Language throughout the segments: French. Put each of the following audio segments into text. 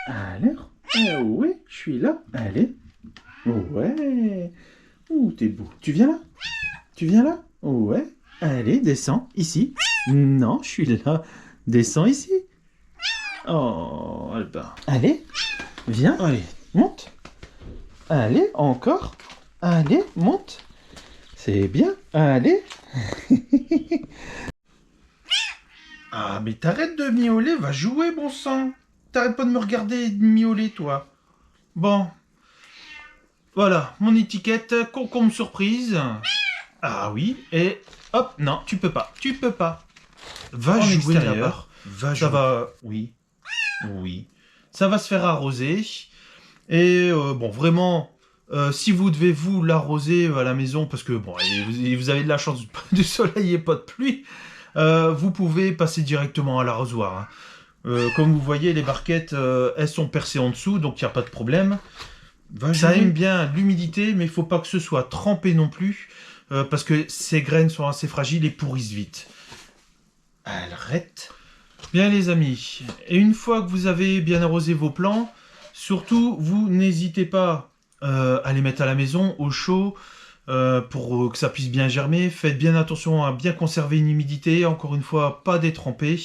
Alors, oui, je suis là. Allez. Ouais. Ouh, t'es beau. Tu viens là? Tu viens là? Ouais. Allez, descends, ici. Non, je suis là. Descends ici. Oh, Albin. Allez, viens. Allez, monte. Allez, encore. Allez, monte. C'est bien. Allez. Ah, mais t'arrêtes de miauler, va jouer, bon sang. T'arrêtes pas de me regarder et de miauler, toi. Bon. Voilà, mon étiquette, concombre surprise. Ah oui, et hop, non, tu peux pas. Tu peux pas. Va En jouer extérieur, là-bas. va Ça jouer. va... Oui. Oui. Ça va se faire arroser. Et bon, vraiment... si vous devez vous l'arroser à la maison, parce que bon, et vous avez de la chance du soleil et pas de pluie, vous pouvez passer directement à l'arrosoir. Hein. Comme vous voyez, les barquettes, elles sont percées en dessous, donc il n'y a pas de problème. Va Ça jouer. aime bien l'humidité, mais il faut pas que ce soit trempé non plus, parce que ces graines sont assez fragiles et pourrissent vite. Arrête. Bien les amis, et une fois que vous avez bien arrosé vos plants, surtout vous n'hésitez pas à les mettre à la maison au chaud pour que ça puisse bien germer. Faites bien attention à bien conserver une humidité, encore une fois pas détremper.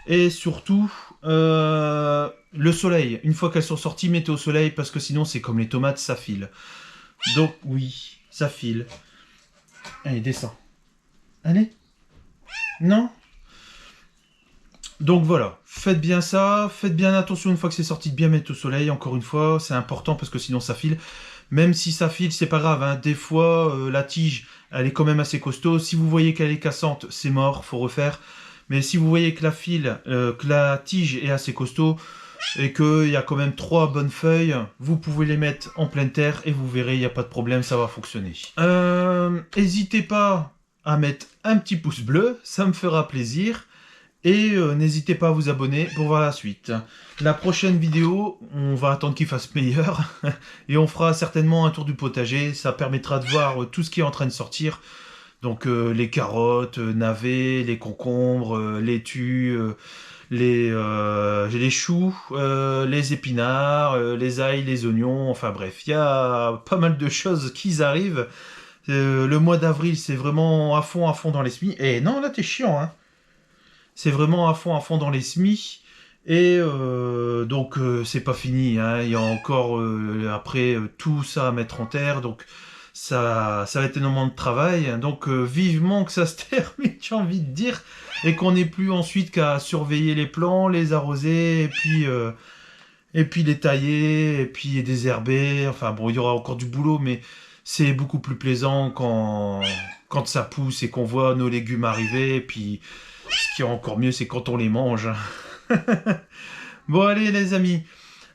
Et surtout le soleil, une fois qu'elles sont sorties, mettez au soleil parce que sinon c'est comme les tomates, ça file. Donc oui, ça file. Allez, descends. Allez. Non. Donc voilà, faites bien ça, faites bien attention une fois que c'est sorti de bien mettre au soleil, encore une fois, c'est important parce que sinon ça file. Même si ça file, c'est pas grave, hein. Des fois la tige, elle est quand même assez costaud. Si vous voyez qu'elle est cassante, c'est mort, faut refaire. Mais si vous voyez que que la tige est assez costaud et qu'il y a quand même 3 bonnes feuilles, vous pouvez les mettre en pleine terre et vous verrez, il n'y a pas de problème, ça va fonctionner. N'hésitez pas à mettre un petit pouce bleu, ça me fera plaisir. Et n'hésitez pas à vous abonner pour voir la suite. La prochaine vidéo, on va attendre qu'il fasse meilleur. Et on fera certainement un tour du potager. Ça permettra de voir tout ce qui est en train de sortir. Donc les carottes, navets, les concombres, laitues, les choux, les épinards, les ails, les oignons. Enfin bref, il y a pas mal de choses qui arrivent. Le mois d'avril, c'est vraiment à fond dans les semis. Et non, là t'es chiant, hein. C'est vraiment à fond dans les semis. Et donc c'est pas fini, hein. Il y a encore après tout ça à mettre en terre, donc ça va être énormément de travail. Donc vivement que ça se termine, j'ai envie de dire, et qu'on n'ait plus ensuite qu'à surveiller les plants, les arroser, et puis les tailler, et puis désherber. Enfin bon, il y aura encore du boulot, mais c'est beaucoup plus plaisant quand ça pousse et qu'on voit nos légumes arriver, et puis ce qui est encore mieux, c'est quand on les mange. Bon, allez, les amis.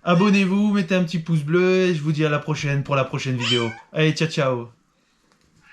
Abonnez-vous, mettez un petit pouce bleu et je vous dis à la prochaine pour la prochaine vidéo. Allez, ciao, ciao.